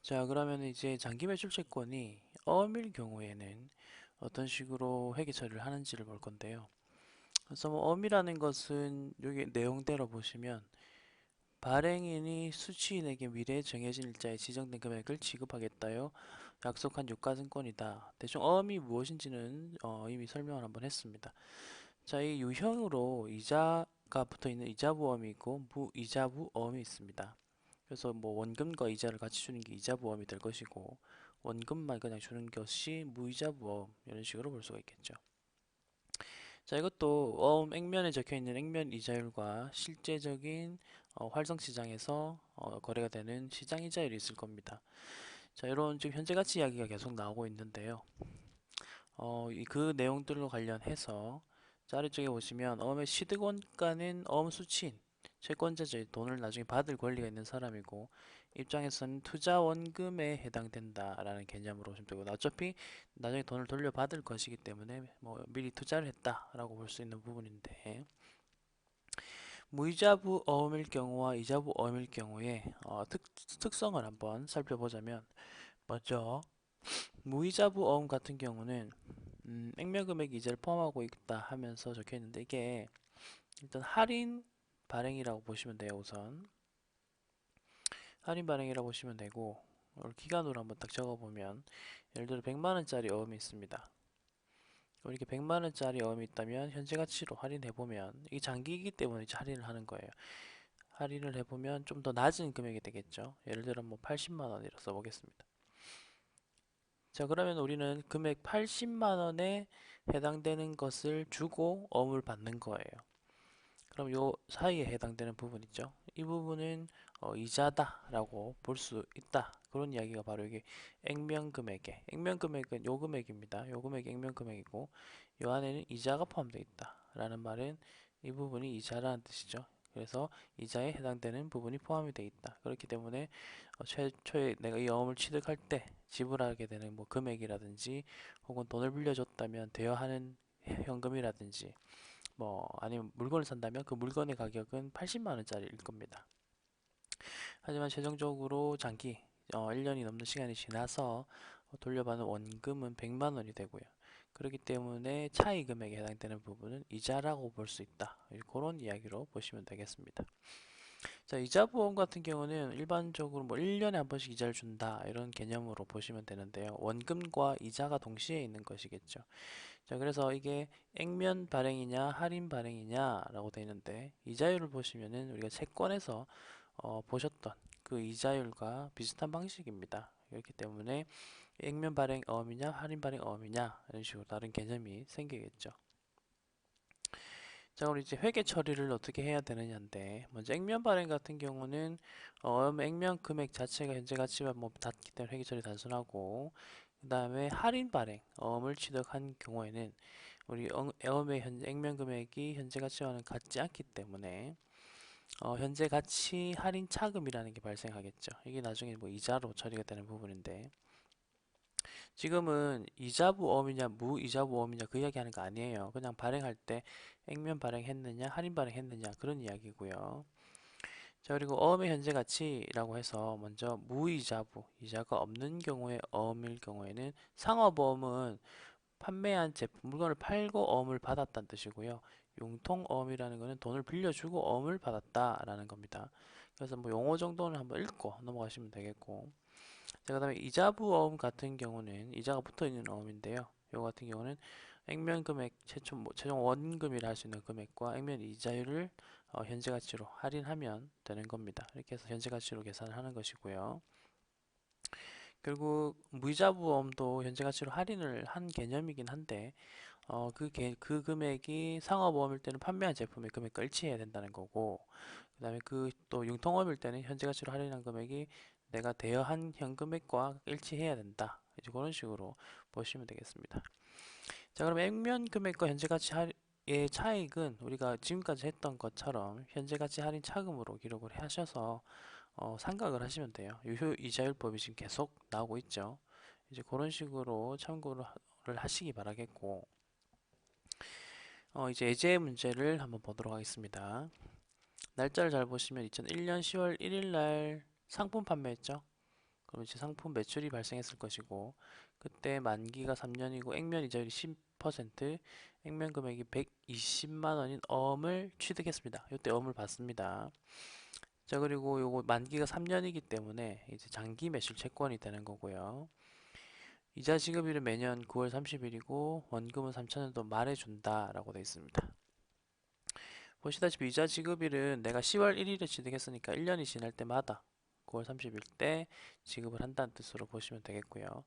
자, 그러면 이제 장기 매출 채권이 어음일 경우에는 어떤 식으로 회계 처리를 하는지를 볼 건데요. 그래서 뭐 어음이라는 것은 여기 내용대로 보시면 발행인이 수취인에게 미래에 정해진 일자에 지정된 금액을 지급하겠다요. 약속한 유가증권이다. 대충 어음이 무엇인지는 이미 설명을 한번 했습니다. 자, 이 유형으로 이자가 붙어 있는 이자부어음이 있고 무이자부어음이 있습니다. 그래서 뭐 원금과 이자를 같이 주는 게 이자부어음이 될 것이고 원금만 그냥 주는 것이 무이자부어음 이런 식으로 볼 수가 있겠죠. 자, 이것도 어음 액면에 적혀 있는 액면 이자율과 실제적인 활성 시장에서 거래가 되는 시장 이자율이 있을 겁니다. 자, 이런 지금 현재 가치 이야기가 계속 나오고 있는데요. 그 내용들로 관련해서 자, 아래쪽에 보시면 어음의 취득원가는 어음 수취인 채권자의 돈을 나중에 받을 권리가 있는 사람이고 입장에서는 투자 원금에 해당된다라는 개념으로 보시면 되고 어차피 나중에 돈을 돌려받을 것이기 때문에 뭐 미리 투자를 했다라고 볼 수 있는 부분인데 무이자부 어음일 경우와 이자부 어음일 경우에 특성을 한번 살펴보자면 먼저 무이자부 어음 같은 경우는 액면금액 이자를 포함하고 있다 하면서 적혀 있는데 이게 일단 할인 발행이라고 보시면 돼요. 우선 할인 발행이라고 보시면 되고 기간으로 한번 딱 적어보면 예를 들어 100만원짜리 어음이 있습니다. 이렇게 100만원짜리 어음이 있다면 현재 가치로 할인해보면 이게 장기이기 때문에 이제 할인을 하는 거예요. 할인을 해보면 좀 더 낮은 금액이 되겠죠. 예를 들어 뭐 80만원이라 써보겠습니다. 자, 그러면 우리는 금액 80만원에 해당되는 것을 주고 어음을 받는 거예요. 그럼 요 사이에 해당되는 부분 있죠. 이 부분은 이자다라고 볼 수 있다. 그런 이야기가 바로 이게 액면금액에 액면금액은 요 금액입니다. 요 금액이 액면금액이고 요 안에는 이자가 포함되어 있다라는 말은 이 부분이 이자라는 뜻이죠. 그래서 이자에 해당되는 부분이 포함이 되어 있다. 그렇기 때문에 최초에 내가 이 어음을 취득할 때 지불하게 되는 뭐 금액이라든지 혹은 돈을 빌려줬다면 대여하는 현금이라든지 뭐 아니면 물건을 산다면 그 물건의 가격은 80만 원짜리일 겁니다. 하지만 최종적으로 장기 1년이 넘는 시간이 지나서 돌려받는 원금은 100만 원이 되고요. 그렇기 때문에 차이 금액에 해당되는 부분은 이자라고 볼 수 있다. 그런 이야기로 보시면 되겠습니다. 자, 이자 보험 같은 경우는 일반적으로 뭐 1년에 한 번씩 이자를 준다 이런 개념으로 보시면 되는데요. 원금과 이자가 동시에 있는 것이겠죠. 자, 그래서 이게 액면 발행이냐 할인 발행이냐라고 되어 있는데 이자율을 보시면은 우리가 채권에서 보셨던 그 이자율과 비슷한 방식입니다. 그렇기 때문에 액면 발행 어음이냐 할인 발행 어음이냐 이런 식으로 다른 개념이 생기겠죠. 자, 우리 이제 회계 처리를 어떻게 해야 되느냐인데 먼저 액면 발행 같은 경우는 액면 금액 자체가 현재 가치와 뭐 같기 때문에 회계 처리 단순하고 그 다음에 할인 발행 어음을 취득한 경우에는 우리 어음의 현재 액면 금액이 현재 가치와는 같지 않기 때문에 현재 가치 할인 차금이라는 게 발생하겠죠. 이게 나중에 뭐 이자로 처리가 되는 부분인데 지금은 이자부 어음이냐 무이자부 어음이냐 그 이야기 하는 거 아니에요. 그냥 발행할 때 액면 발행했느냐 할인 발행했느냐 그런 이야기고요. 자, 그리고 어음의 현재 가치라고 해서 먼저 무이자부 이자가 없는 경우에 어음일 경우에는 상업어음은 판매한 제품 물건을 팔고 어음을 받았다는 뜻이고요. 융통어음이라는 것은 돈을 빌려주고 어음을 받았다라는 겁니다. 그래서 뭐 용어 정도는 한번 읽고 넘어가시면 되겠고 자, 그다음에 이자부 어음 같은 경우는 이자가 붙어 있는 어음인데요. 요 같은 경우는 액면 금액 최종 원금이라 할 수 있는 금액과 액면 이자율을 현재 가치로 할인하면 되는 겁니다. 이렇게 해서 현재 가치로 계산을 하는 것이고요. 결국 무이자부엄도 현재 가치로 할인을 한 개념이긴 한데 그 금액이 상업보험일 때는 판매한 제품의 금액과 일치해야 된다는 거고 그 다음에 그 또 융통업일 때는 현재 가치로 할인한 금액이 내가 대여한 현금액과 일치해야 된다. 이제 그런 식으로 보시면 되겠습니다. 자, 그럼 액면 금액과 현재 가치 의 차익은 우리가 지금까지 했던 것처럼 현재 가치 할인 차금으로 기록을 하셔서 생각을 하시면 돼요. 유효 이자율법이 지금 계속 나오고 있죠. 이제 그런 식으로 참고를 하시기 바라겠고, 이제 예제 문제를 한번 보도록 하겠습니다. 날짜를 잘 보시면 2001년 10월 1일 날 상품 판매했죠. 그럼 이제 상품 매출이 발생했을 것이고, 그때 만기가 3년이고 액면 이자율이 10%, 액면 금액이 120만 원인 어음을 취득했습니다. 이때 어음을 받습니다. 자, 그리고 요거 만기가 3년이기 때문에 이제 장기 매출 채권이 되는 거고요. 이자 지급일은 매년 9월 30일이고 원금은 3천년도 말에 준다라고 되어 있습니다. 보시다시피 이자 지급일은 내가 10월 1일에 취득했으니까 1년이 지날 때마다 9월 30일 때 지급을 한다는 뜻으로 보시면 되겠고요.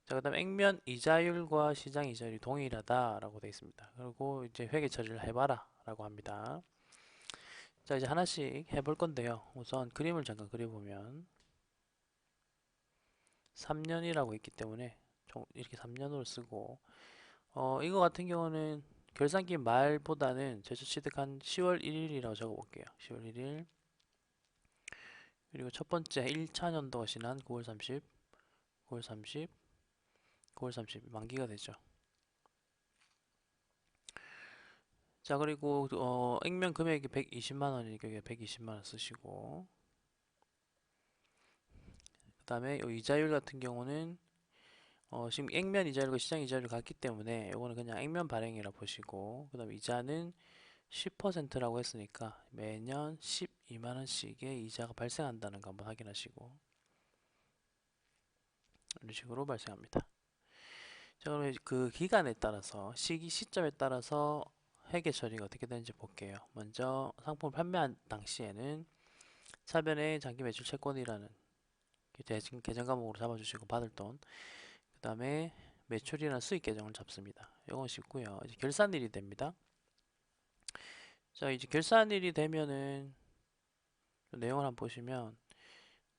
자, 그다음 액면 이자율과 시장 이자율이 동일하다라고 되어 있습니다. 그리고 이제 회계 처리를 해봐라라고 합니다. 자, 이제 하나씩 해볼 건데요. 우선 그림을 잠깐 그려보면 3년이라고 있기 때문에 총 이렇게 3년으로 쓰고, 이거 같은 경우는 결산기 말보다는 제주 취득한 10월 1일이라고 적어볼게요. 10월 1일. 그리고 첫 번째 1차 년도가 지난 9월 30, 9월 30, 9월 30 만기가 되죠. 자, 그리고 액면 금액이 120만 원이니까 120만 원 쓰시고, 그다음에 이자율 같은 경우는 지금 액면 이자율과 시장 이자율이 같기 때문에 이거는 그냥 액면 발행이라 보시고, 그다음에 이자는 10%라고 했으니까 매년 12만 원씩의 이자가 발생한다는 거 한번 확인하시고, 이런 식으로 발생합니다. 자, 그러면 그 기간에 따라서 시점에 따라서 회계 처리가 어떻게 되는지 볼게요. 먼저 상품을 판매한 당시에는 사변의 장기 매출 채권이라는 계정 과목으로 잡아주시고 받을 돈, 그 다음에 매출이라는 수익 계정을 잡습니다. 이건 쉽고요. 이제 결산일이 됩니다. 자, 이제 결산일이 되면은 내용을 한번 보시면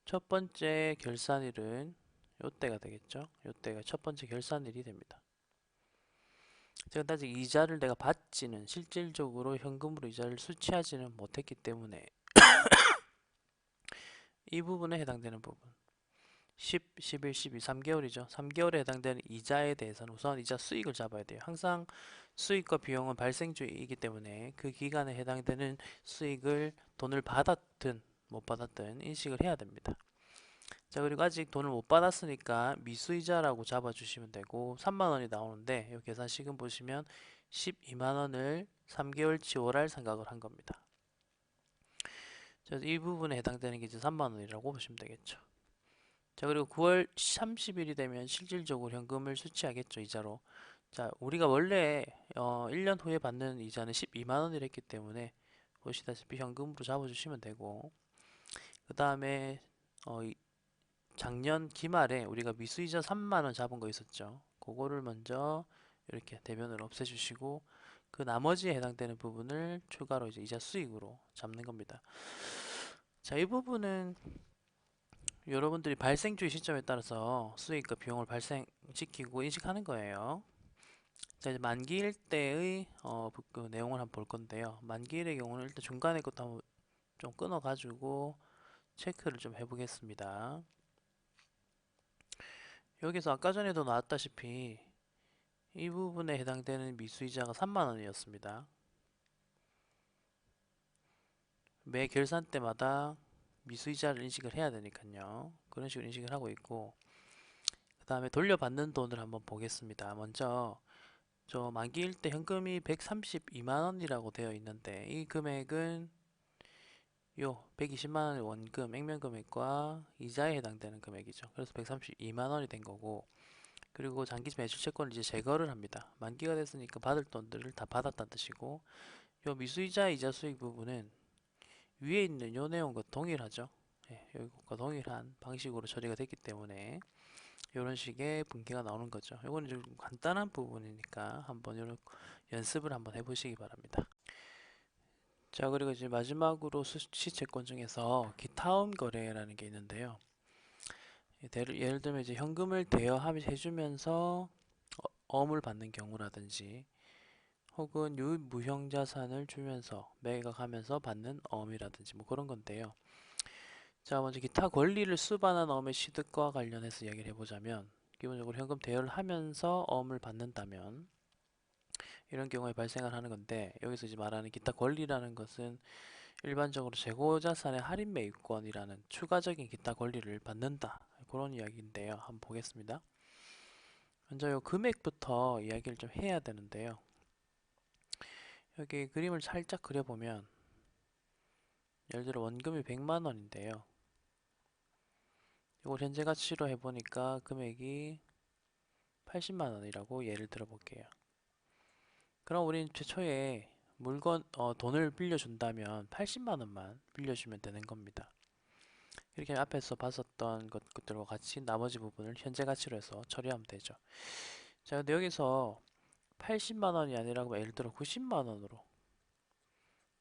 첫 번째 결산일은 요때가 되겠죠. 요때가 첫 번째 결산일이 됩니다. 제가 아직 이자를 내가 받지는 실질적으로 현금으로 이자를 수취하지는 못했기 때문에 이 부분에 해당되는 부분 10, 11, 12, 3개월이죠. 3개월에 해당되는 이자에 대해서는 우선 이자 수익을 잡아야 돼요. 항상 수익과 비용은 발생주의이기 때문에 그 기간에 해당되는 수익을 돈을 받았든 못 받았든 인식을 해야 됩니다. 자, 그리고 아직 돈을 못 받았으니까 미수이자라고 잡아주시면 되고 3만 원이 나오는데 이 계산식은 보시면 12만 원을 3개월치 월할 생각을 한 겁니다. 자, 이 부분에 해당되는 게 이제 3만 원이라고 보시면 되겠죠. 자, 그리고 9월 30일이 되면 실질적으로 현금을 수취하겠죠, 이자로. 자, 우리가 원래 1년 후에 받는 이자는 12만 원이라 했기 때문에 보시다시피 현금으로 잡아주시면 되고, 그 다음에 작년 기말에 우리가 미수이자 3만 원 잡은 거 있었죠. 그거를 먼저 이렇게 대변을 없애주시고 그 나머지에 해당되는 부분을 추가로 이제 이자 수익으로 잡는 겁니다. 자, 이 부분은 여러분들이 발생주의 시점에 따라서 수익과 비용을 발생시키고 인식하는 거예요. 자, 이제 만기일 때의 그 내용을 한번 볼 건데요. 만기일의 경우는 일단 중간에 것도 한번 좀 끊어가지고 체크를 좀 해보겠습니다. 여기서 아까 전에도 나왔다시피 이 부분에 해당되는 미수이자가 3만 원이었습니다. 매 결산 때마다 미수이자를 인식을 해야 되니까요. 그런 식으로 인식을 하고 있고, 그 다음에 돌려받는 돈을 한번 보겠습니다. 먼저 저 만기일 때 현금이 132만 원이라고 되어 있는데 이 금액은 요 120만 원의 원금 액면 금액과 이자에 해당되는 금액이죠. 그래서 132만 원이 된 거고, 그리고 장기 매출 채권을 이제 제거를 합니다. 만기가 됐으니까 받을 돈들을 다 받았다는 뜻이고, 요 미수이자 이자 수익 부분은 위에 있는 요 내용과 동일하죠. 예, 이것과 동일한 방식으로 처리가 됐기 때문에 이런 식의 분기가 나오는 거죠. 이거는 좀 간단한 부분이니까 한번 이런 연습을 한번 해보시기 바랍니다. 자, 그리고 이제 마지막으로 수취채권 중에서 기타음 거래라는 게 있는데요. 예를 들면 이제 현금을 대여해주면서 어음을 받는 경우라든지 혹은 유무형자산을 주면서 매각하면서 받는 어음이라든지 뭐 그런 건데요. 자, 먼저 기타 권리를 수반한 어음의 취득과 관련해서 이야기를 해보자면 기본적으로 현금 대여를 하면서 어음을 받는다면 이런 경우에 발생을 하는 건데, 여기서 이제 말하는 기타 권리라는 것은 일반적으로 재고자산의 할인 매입권이라는 추가적인 기타 권리를 받는다 그런 이야기인데요. 한번 보겠습니다. 먼저 요 금액부터 이야기를 좀 해야 되는데요. 여기 그림을 살짝 그려보면 예를 들어 원금이 100만 원인데요. 이걸 현재 가치로 해보니까 금액이 80만 원이라고 예를 들어 볼게요. 그럼 우린 최초에 돈을 빌려준다면 80만 원만 빌려주면 되는 겁니다. 이렇게 앞에서 봤었던 것들과 같이 나머지 부분을 현재 가치로 해서 처리하면 되죠. 자, 근데 여기서 80만 원이 아니라 예를 들어 90만 원으로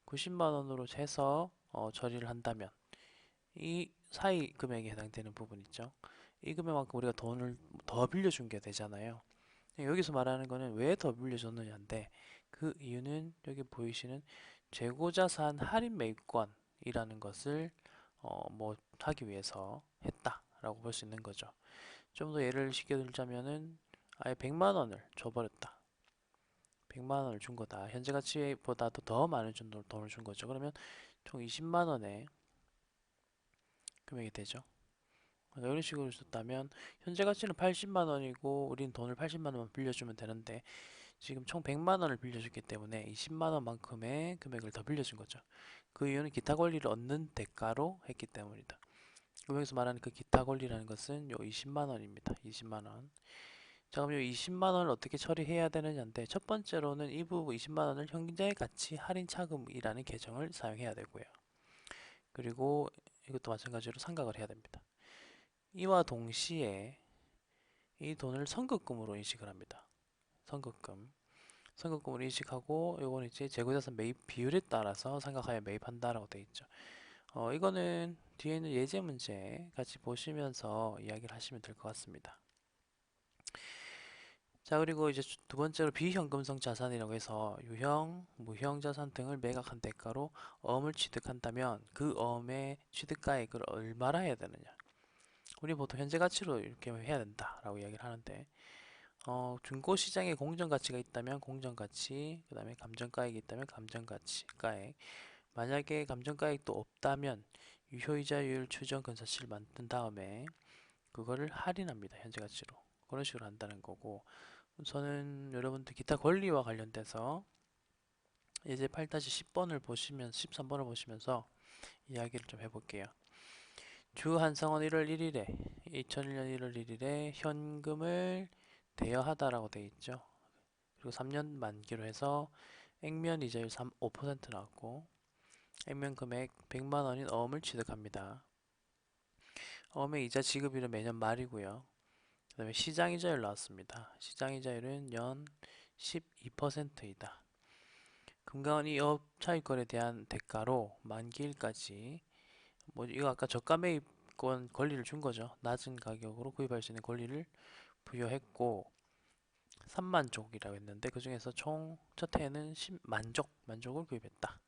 90만 원으로 해서 처리를 한다면 이 사이 금액에 해당되는 부분 있죠. 이 금액만큼 우리가 돈을 더 빌려준 게 되잖아요. 여기서 말하는 거는 왜 더 빌려줬느냐인데 그 이유는 여기 보이시는 재고자산 할인 매입권이라는 것을 뭐 하기 위해서 했다라고 볼 수 있는 거죠. 좀 더 예를 쉽게 들자면은 아예 100만 원을 줘버렸다. 100만 원을 준 거다. 현재 가치보다도 더 많은 돈을 준 거죠. 그러면 총 20만 원의 금액이 되죠. 그러니까 이런 식으로 썼다면 현재 가치는 80만 원이고 우린 돈을 80만 원만 빌려주면 되는데 지금 총 100만 원을 빌려줬기 때문에 20만 원만큼의 금액을 더 빌려준 거죠. 그 이유는 기타 권리를 얻는 대가로 했기 때문이다. 여기서 말하는 그 기타 권리라는 것은 요 20만 원입니다. 20만 원. 자, 그럼 요 20만 원을 어떻게 처리해야 되느냐인데 첫 번째로는 이 부분 20만 원을 현재 가치 할인 차금이라는 계정을 사용해야 되고요. 그리고 이것도 마찬가지로 상각을 해야 됩니다. 이와 동시에 이 돈을 선급금으로 인식을 합니다. 선급금. 선급금으로 인식하고 요거는 이제 재고자산 매입 비율에 따라서 상각하여 매입한다라고 되어 있죠. 이거는 뒤에 있는 예제 문제 같이 보시면서 이야기를 하시면 될 것 같습니다. 자, 그리고 이제 두 번째로 비현금성 자산이라고 해서 유형, 무형 자산 등을 매각한 대가로 어음을 취득한다면 그 어음의 취득가액을 얼마나 해야 되느냐. 우리 보통 현재 가치로 이렇게 해야 된다라고 이야기를 하는데 중고시장에 공정가치가 있다면 공정가치, 그 다음에 감정가액이 있다면 감정가치가액, 만약에 감정가액도 없다면 유효이자율 추정 근사치를 만든 다음에 그거를 할인합니다. 현재 가치로. 그런 식으로 한다는 거고 우선은 여러분들 기타 권리와 관련돼서 예제 8-10번을 보시면 13번을 보시면서 이야기를 좀 해볼게요. 주 한성원 1월 1일에 2001년 1월 1일에 현금을 대여하다라고 되어 있죠. 그리고 3년 만기로 해서 액면 이자율 5% 나왔고 액면 금액 100만 원인 어음을 취득합니다. 어음의 이자 지급일은 매년 말이고요. 그 다음에 시장이자율 나왔습니다. 시장이자율은 연 12%이다. 금강원 이 업 차입권에 대한 대가로 만기일까지 뭐 이거 아까 저가 매입권 권리를 준 거죠. 낮은 가격으로 구입할 수 있는 권리를 부여했고 3만 족이라고 했는데 그 중에서 총 첫 해에는 10만 만족을 구입했다.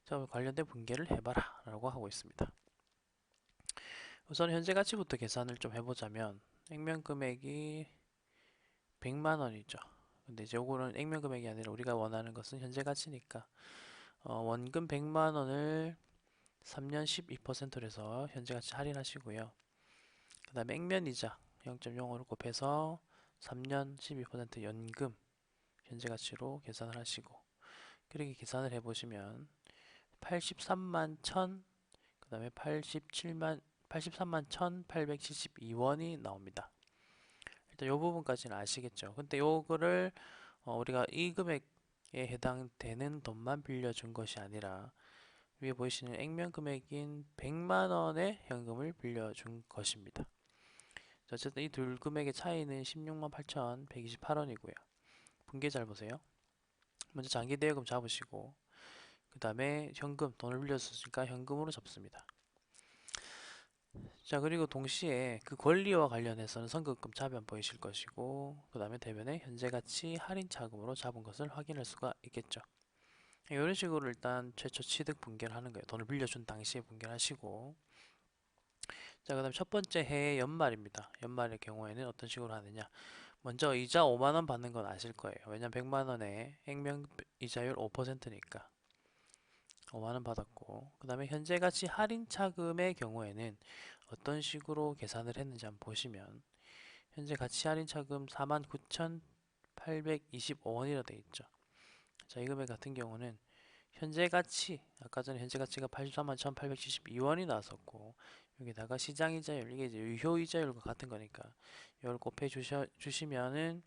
자, 관련된 분계를 해봐라 라고 하고 있습니다. 우선 현재 가치부터 계산을 좀 해보자면 액면 금액이 100만 원이죠. 근데 이제 요거는 액면 금액이 아니라 우리가 원하는 것은 현재 가치니까 원금 100만 원을 3년 12%로 해서 현재 가치 할인하시고요. 그 다음에 액면 이자 0.05를 곱해서 3년 12% 연금 현재 가치로 계산을 하시고 그렇게 계산을 해보시면 83만 1,000, 그 다음에 83만 1,872원이 나옵니다. 일단 이 부분까지는 아시겠죠? 근데 요거를 우리가 이 금액에 해당되는 돈만 빌려준 것이 아니라 위에 보이시는 액면 금액인 100만 원의 현금을 빌려준 것입니다. 어쨌든 이 둘 금액의 차이는 16만 8,128원이고요. 분계 잘 보세요. 먼저 장기 대여금 잡으시고 그 다음에 현금, 돈을 빌렸으니까 현금으로 잡습니다. 자, 그리고 동시에 그 권리와 관련해서는 선급금 차변 보이실 것이고 그 다음에 대변에 현재가치 할인 차금으로 잡은 것을 확인할 수가 있겠죠. 이런 식으로 일단 최초 취득 분계를 하는 거예요. 돈을 빌려준 당시에 분계를 하시고 자, 그 다음 첫 번째 해의 연말입니다. 연말의 경우에는 어떤 식으로 하느냐 먼저 이자 5만원 받는 건 아실 거예요. 왜냐면 100만원에 액면 이자율 5%니까 5만 원 받았고, 그 다음에 현재 가치 할인 차금의 경우에는 어떤 식으로 계산을 했는지 한번 보시면, 현재 가치 할인 차금 49,825원이라 되어 있죠. 자, 이 금액 같은 경우는 현재 가치, 아까 전에 현재 가치가 83만 1,872원이 나왔었고, 여기다가 시장이자율, 이게 이제 유효이자율과 같은 거니까 이걸 곱해 주시면은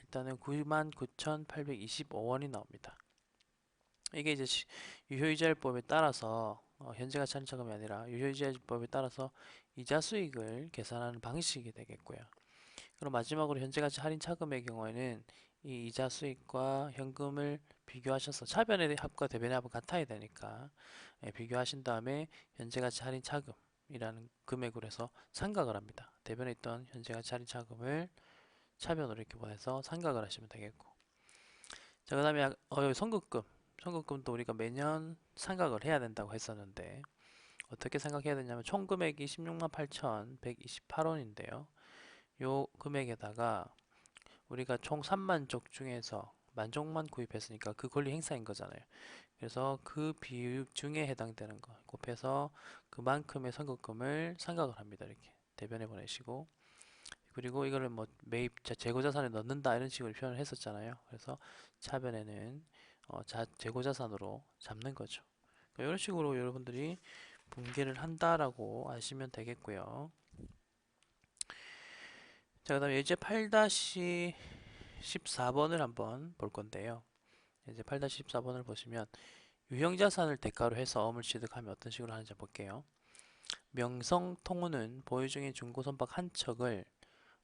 일단은 99,825원이 나옵니다. 이게 이제 유효이자율법에 따라서 현재 가치 할인 차금이 아니라 유효이자율법에 따라서 이자 수익을 계산하는 방식이 되겠고요. 그럼 마지막으로 현재 가치 할인 차금의 경우에는 이 이자 수익과 현금을 비교하셔서 차변의 합과 대변의 합은 같아야 되니까 비교하신 다음에 현재 가치 할인 차금이라는 금액으로 해서 상각을 합니다. 대변에 있던 현재 가치 할인 차금을 차변으로 이렇게 보내서 상각을 하시면 되겠고, 자, 그 다음에 여기 선급금도 우리가 매년 상각을 해야 된다고 했었는데 어떻게 생각해야 되냐면 총 금액이 16만 8,128원인데요. 요 금액에다가 우리가 총 3만 쪽 중에서 만족만 구입했으니까 그 권리 행사인 거잖아요. 그래서 그 비율 중에 해당되는 거 곱해서 그만큼의 선급금을 상각을 합니다. 이렇게 대변에 보내시고, 그리고 이거를 뭐 매입 재고 자산에 넣는다 이런 식으로 표현을 했었잖아요. 그래서 차변에는 재고 자산으로 잡는 거죠. 그러니까 이런 식으로 여러분들이 분개를 한다라고 아시면 되겠고요. 자, 그다음에 이제 8-14번을 한번 볼 건데요. 이제 8-14번을 보시면 유형자산을 대가로 해서 어음을 취득하면 어떤 식으로 하는지 볼게요. 명성통운은 보유 중인 중고선박 한 척을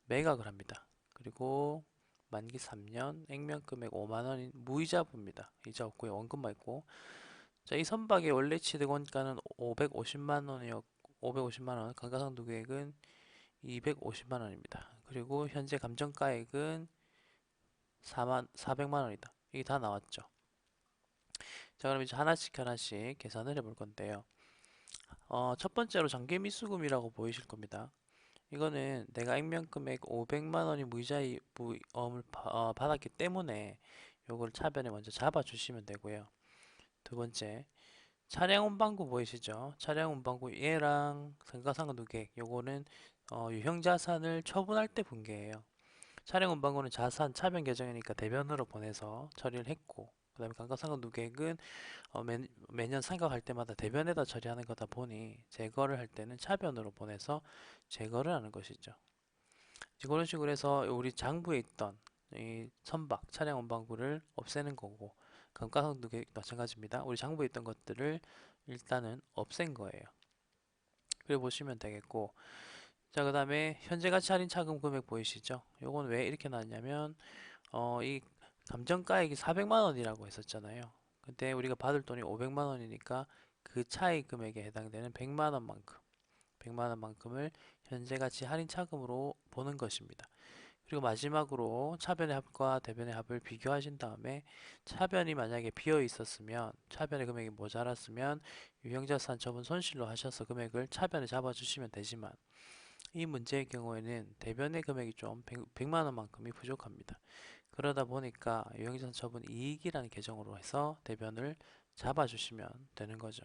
매각을 합니다. 그리고 만기 3년, 액면금액 5만원인 무이자부입니다. 이자 없고요. 원금만 있고. 자, 이 선박의 원래 취득 원가는 550만원, 감가상도 계획은 250만원입니다. 그리고 현재 감정가액은 400만원이다. 이게 다 나왔죠. 자, 그럼 이제 하나씩 계산을 해볼 건데요. 첫 번째로 장기 미수금이라고 보이실 겁니다. 이거는 내가 액면금액 500만 원이 무이자임을 받았기 때문에 요걸 차변에 먼저 잡아주시면 되고요. 두 번째, 차량 운반구 보이시죠? 차량 운반구 얘랑 감가상각누계 요거는 유형자산을 처분할 때 분개해요. 차량 운반구는 자산 차변 계정이니까 대변으로 보내서 처리를 했고, 그 다음에 감가상각누계액은 매년 상각할 때마다 대변에다 처리하는 거다 보니 제거를 할 때는 차변으로 보내서 제거를 하는 것이죠. 그런 식으로 해서 우리 장부에 있던 이 선박, 차량 운반구를 없애는 거고, 감가상도 마찬가지입니다. 우리 장부에 있던 것들을 일단은 없앤 거예요. 그래 보시면 되겠고, 자, 그 다음에 현재 가치 할인 차금 금액 보이시죠? 요건 왜 이렇게 나왔냐면 이 감정가액이 400만 원이라고 했었잖아요. 근데 우리가 받을 돈이 500만 원이니까 그 차이 금액에 해당되는 100만 원만큼 100만 원만큼을 현재 가치 할인 차금으로 보는 것입니다. 그리고 마지막으로 차변의 합과 대변의 합을 비교하신 다음에 차변이 만약에 비어 있었으면, 차변의 금액이 모자랐으면 유형자산 처분 손실로 하셔서 금액을 차변에 잡아주시면 되지만 이 문제의 경우에는 대변의 금액이 좀 100만 원만큼이 부족합니다. 그러다 보니까 유형자산 처분 이익이라는 계정으로 해서 대변을 잡아주시면 되는 거죠.